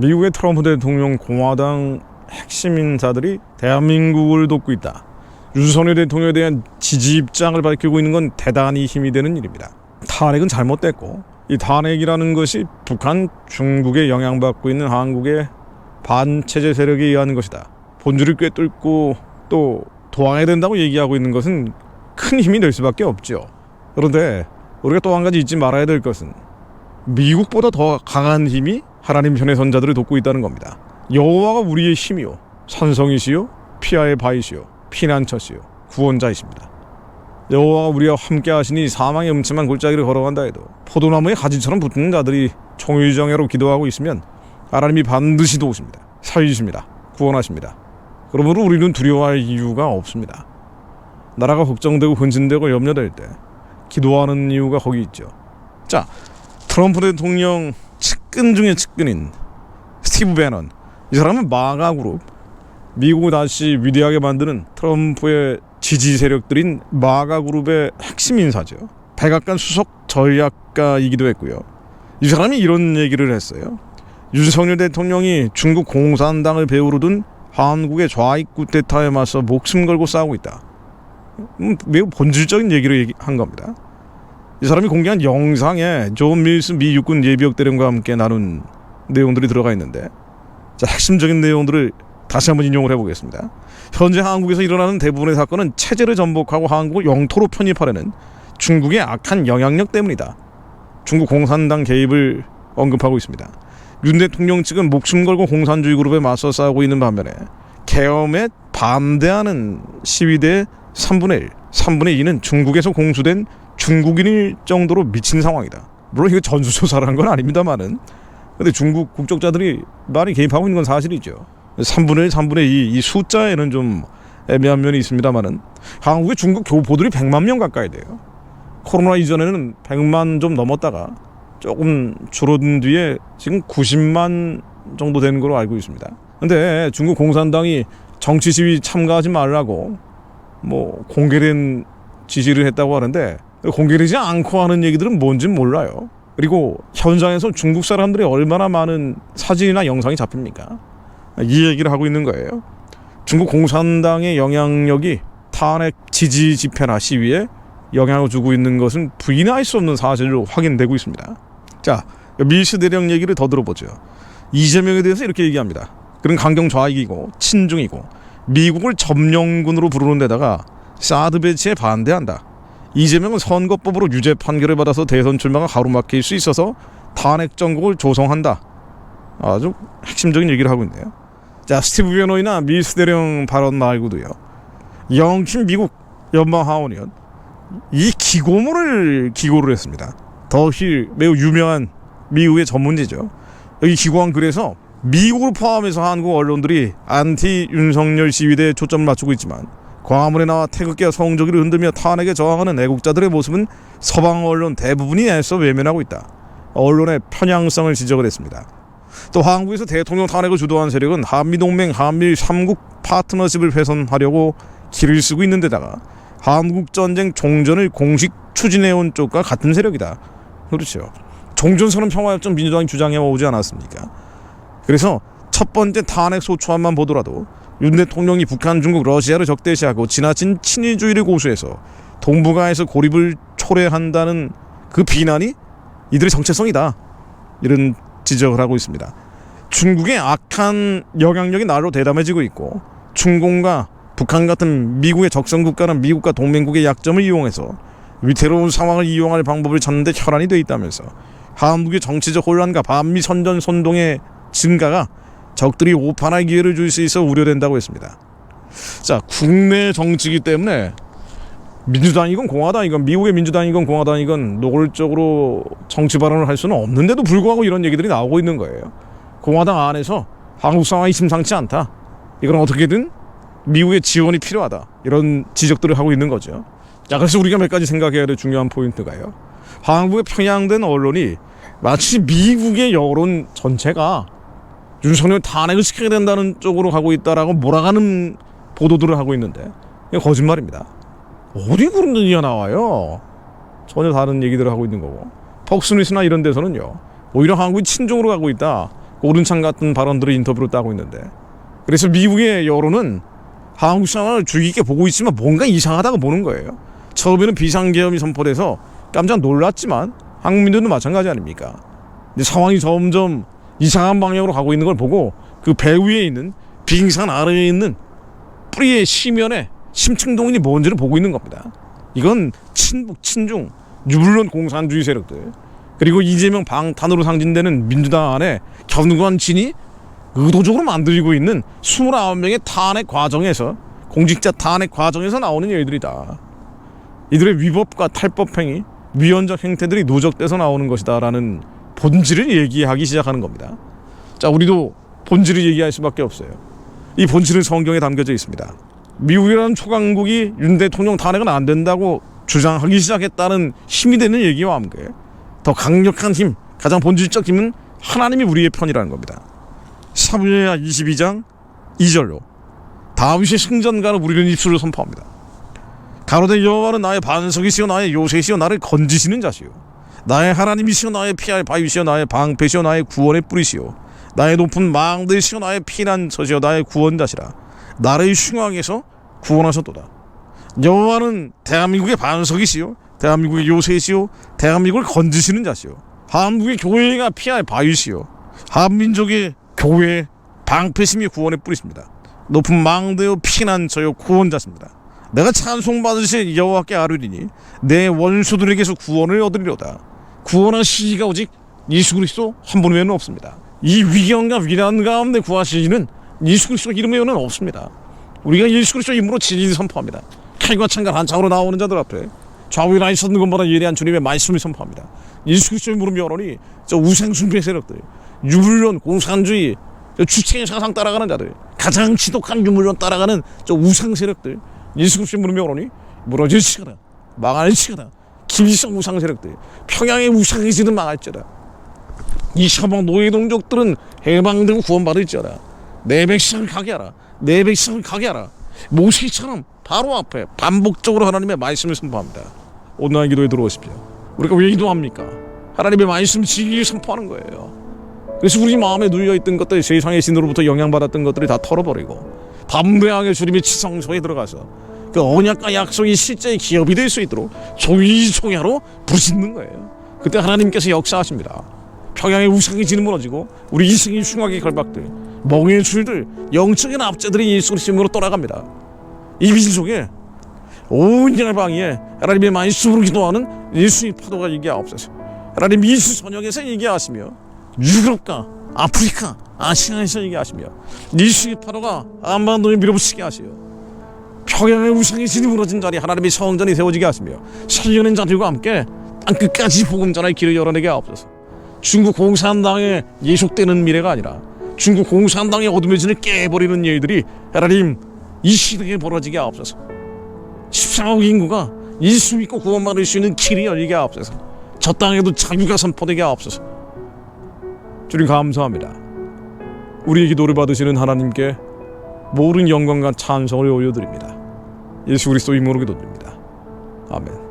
미국의 트럼프 대통령 공화당 핵심 인사들이 대한민국을 돕고 있다. 윤석열 대통령에 대한 지지 입장을 밝히고 있는 건 대단히 힘이 되는 일입니다. 탄핵은 잘못됐고 이 탄핵이라는 것이 북한, 중국에 영향받고 있는 한국의 반체제 세력에 의한 것이다. 본질을 꿰뚫고 또 도와야 된다고 얘기하고 있는 것은 큰 힘이 될 수밖에 없죠. 그런데 우리가 또 한 가지 잊지 말아야 될 것은 미국보다 더 강한 힘이 하나님 편의 선자들을 돕고 있다는 겁니다. 여호와가 우리의 힘이요 산성이시요 피아의 바위시요 피난처시요 구원자이십니다. 여호와가 우리와 함께 하시니 사망의 음침한 골짜기를 걸어간다 해도 포도나무의 가지처럼 붙는 자들이 총의정예로 기도하고 있으면 하나님이 반드시 도우십니다. 살리십니다. 구원하십니다. 그러므로 우리는 두려워할 이유가 없습니다. 나라가 걱정되고 혼진되고 염려될 때 기도하는 이유가 거기 있죠. 자, 트럼프 대통령 측근 중에 측근인 스티브 배넌, 이 사람은 마가 그룹, 미국을 다시 위대하게 만드는 트럼프의 지지 세력들인 마가 그룹의 핵심 인사죠. 백악관 수석 전략가이기도 했고요. 이 사람이 이런 얘기를 했어요. 윤석열 대통령이 중국 공산당을 배후로 둔 한국의 좌익 쿠데타에 맞서 목숨 걸고 싸우고 있다. 매우 본질적인 얘기를 한 겁니다. 이 사람이 공개한 영상에 존 밀스 미 육군 예비역 대령과 함께 나눈 내용들이 들어가 있는데, 자, 핵심적인 내용들을 다시 한번 인용을 해보겠습니다. 현재 한국에서 일어나는 대부분의 사건은 체제를 전복하고 한국을 영토로 편입하려는 중국의 악한 영향력 때문이다. 중국 공산당 개입을 언급하고 있습니다. 윤 대통령 측은 목숨 걸고 공산주의 그룹에 맞서 싸우고 있는 반면에 계엄에 반대하는 시위대의 3분의 2는 중국에서 공수된 중국인일 정도로 미친 상황이다. 물론 이거 전수조사를 한 건 아닙니다만은, 근데 중국 국적자들이 많이 개입하고 있는 건 사실이죠. 3분의 1, 3분의 2 이 숫자에는 좀 애매한 면이 있습니다만은 한국의 중국 교포들이 100만 명 가까이 돼요. 코로나 이전에는 100만 좀 넘었다가 조금 줄어든 뒤에 지금 90만 정도 되는 걸로 알고 있습니다. 근데 중국 공산당이 정치 시위 참가하지 말라고 뭐 공개된 지시를 했다고 하는데, 공개되지 않고 하는 얘기들은 뭔진 몰라요. 그리고 현장에서 중국 사람들이 얼마나 많은 사진이나 영상이 잡힙니까? 이 얘기를 하고 있는 거예요. 중국 공산당의 영향력이 탄핵 지지 집회나 시위에 영향을 주고 있는 것은 부인할 수 없는 사실로 확인되고 있습니다. 자, 밀스 대령 얘기를 더 들어보죠. 이재명에 대해서 이렇게 얘기합니다. 그는 강경 좌익이고 친중이고 미국을 점령군으로 부르는 데다가 사드 배치에 반대한다. 이재명은 선거법으로 유죄 판결을 받아서 대선 출마가 가로막힐 수 있어서 탄핵 정국을 조성한다. 아주 핵심적인 얘기를 하고 있네요. 자, 스티브 배넌이나 밀스 대령 발언 말고도요, 영킨 미국 연방하원의원 이 기고를 했습니다. 더힐, 매우 유명한 미국의 전문지죠. 여기 기고한 글에서 미국을 포함해서 한국 언론들이 안티 윤석열 시위대에 초점을 맞추고 있지만 광화문에 나와 태극기와 성조기를 흔들며 탄핵에 저항하는 애국자들의 모습은 서방 언론 대부분이 애써 외면하고 있다. 언론의 편향성을 지적을 했습니다. 또 한국에서 대통령 탄핵을 주도한 세력은 한미동맹 한미일 3국 파트너십을 훼손하려고 길을 쓰고 있는 데다가 한국전쟁 종전을 공식 추진해온 쪽과 같은 세력이다. 그렇죠. 종전선언 평화협정 민주당이 주장해오지 않았습니까? 그래서 첫 번째 탄핵 소추안만 보더라도 윤 대통령이 북한, 중국, 러시아를 적대시하고 지나친 친일주의를 고수해서 동북아에서 고립을 초래한다는 그 비난이 이들의 정체성이다. 이런 지적을 하고 있습니다. 중국의 악한 영향력이 날로 대담해지고 있고, 중공과 북한 같은 미국의 적성국가는 미국과 동맹국의 약점을 이용해서 위태로운 상황을 이용할 방법을 찾는 데 혈안이 돼 있다면서 한국의 정치적 혼란과 반미 선전 선동의 증가가 적들이 오판할 기회를 줄 수 있어 우려된다고 했습니다. 자, 국내 정치이기 때문에 민주당이건 공화당이건 미국의 민주당이건 공화당이건 노골적으로 정치 발언을 할 수는 없는데도 불구하고 이런 얘기들이 나오고 있는 거예요. 공화당 안에서 한국 상황이 심상치 않다. 이건 어떻게든 미국의 지원이 필요하다. 이런 지적들을 하고 있는 거죠. 자, 그래서 우리가 몇 가지 생각해야 될 중요한 포인트가요. 한국에 편향된 언론이 마치 미국의 여론 전체가 윤석열 탄핵을 시켜야 된다는 쪽으로 가고 있다라고 몰아가는 보도들을 하고 있는데 이게 거짓말입니다. 어디 그런 얘기가 나와요? 전혀 다른 얘기들을 하고 있는 거고, 폭스뉴스나 이런 데서는요 오히려 한국이 친중으로 가고 있다, 오른창 같은 발언들을 인터뷰로 따고 있는데, 그래서 미국의 여론은 한국 상황을 주의 깊게 보고 있지만 뭔가 이상하다고 보는 거예요. 처음에는 비상계엄이 선포돼서 깜짝 놀랐지만 한국민들도 마찬가지 아닙니까? 근데 상황이 점점 이상한 방향으로 가고 있는 걸 보고 그 배 위에 있는 빙산 아래에 있는 뿌리의 시면에 심층동인이 뭔지를 보고 있는 겁니다. 이건 친북, 친중, 유불론 공산주의 세력들, 그리고 이재명 방탄으로 상징되는 민주당 안에 견관진이 의도적으로 만들고 있는 29명의 탄핵 과정에서, 공직자 탄핵 과정에서 나오는 일들이다. 이들의 위법과 탈법 행위, 위헌적 행태들이 누적돼서 나오는 것이다라는 본질을 얘기하기 시작하는 겁니다. 자, 우리도 본질을 얘기할 수밖에 없어요. 이 본질은 성경에 담겨져 있습니다. 미국이라는 초강국이 윤 대통령 탄핵은 안 된다고 주장하기 시작했다는 힘이 되는 얘기와 함께 더 강력한 힘, 가장 본질적 힘은 하나님이 우리의 편이라는 겁니다. 사무엘하 22장 2절로 다윗의 승전가로 우리는 입술을 선포합니다. 가로되 여호와는 나의 반석이시요 나의 요새시요 나를 건지시는 자시요 나의 하나님이시요 나의 피할 바위시요 나의 방패시요 나의 구원의 뿌리시요 나의 높은 망대시요 나의 피난처시요 나의 구원자시라. 나를 흉악에서 구원하셨도다. 여호와는 대한민국의 반석이시요 대한민국의 요새시요 대한민국을 건지시는 자시요 한국의 교회가 피할 바위시요 한민족의 교회의 방패심이 구원의 뿌리십니다. 높은 망대요 피난처요 구원자십니다. 내가 찬송받으실 여호와께 아뢰리니 내 원수들에게서 구원을 얻으리로다. 구원한 시기가 오직 예수 그리스도 한 분 외에는 없습니다. 이 위경과 위난 가운데 구하시는 예수 그리스도 이름 외에는 없습니다. 우리가 예수 그리스도 이름으로 진리를 선포합니다. 칼과 창과 한창으로 나오는 자들 앞에 좌우에 나 있었는 것보다 예리한 주님의 말씀을 선포합니다. 예수 그리스도의 무릎 열어니 저 우상숭배 세력들, 유불론, 공산주의, 주체의 사상 따라가는 자들, 가장 지독한 유물론 따라가는 저 우상 세력들, 예수 그리스도의 무릎 열어니 무너질 시간다, 망할 시간다. 김일성 우상 세력들, 평양의 우상의 지는 망할지어다. 이 서방 노예동족들은 해방되고 구원받을지어다. 내 백성을 가게 하라, 내 백성을 가게 하라. 모세처럼 바로 앞에 반복적으로 하나님의 말씀을 선포합니다. 오늘 기도에 들어오십시오. 우리가 왜 기도합니까? 하나님의 말씀 진리를 선포하는 거예요. 그래서 우리 마음에 누여있던 것들, 세상의 신으로부터 영향받았던 것들이 다 털어버리고 담대하게 주님의 지성소에 들어가서 그 언약과 약속이 실제의 기업이 될 수 있도록 조이조야로 부르짖는 거예요. 그때 하나님께서 역사하십니다. 평양의 우상의 진은 무너지고 우리 이승의 흉악의 결박들, 멍의 줄들, 영적인 압제들이 예수 그리스도로 떠나갑니다. 이 민족에 온 열방에 하나님의 말씀으로 기도하는 예수의 파도가 일기하옵소서. 하나님 이수 전역에서 얘기하시며 유럽과 아프리카, 아시아에서 얘기하시며 예수의 파도가 한반도에 밀어붙이게 하시며 평양의 우상의 진이 무너진 자리 하나님의 성전이 세워지게 하시며 살려낸 자들과 함께 땅끝까지 복음 전할 길을 열어내게 하옵소서. 중국 공산당에 예속되는 미래가 아니라 중국 공산당의 어둠의 진을 깨버리는 일들이 하나님 이 시대에 벌어지게 하옵소서. 14억 인구가 예수 믿고 구원받을 수 있는 길이 열리게 하옵소서. 저 땅에도 자유가 선포되게 하옵소서. 주님 감사합니다. 우리의 기도를 받으시는 하나님께 모든 영광과 찬송을 올려드립니다. 예수 그리스도 이름으로 기도드립니다. 아멘.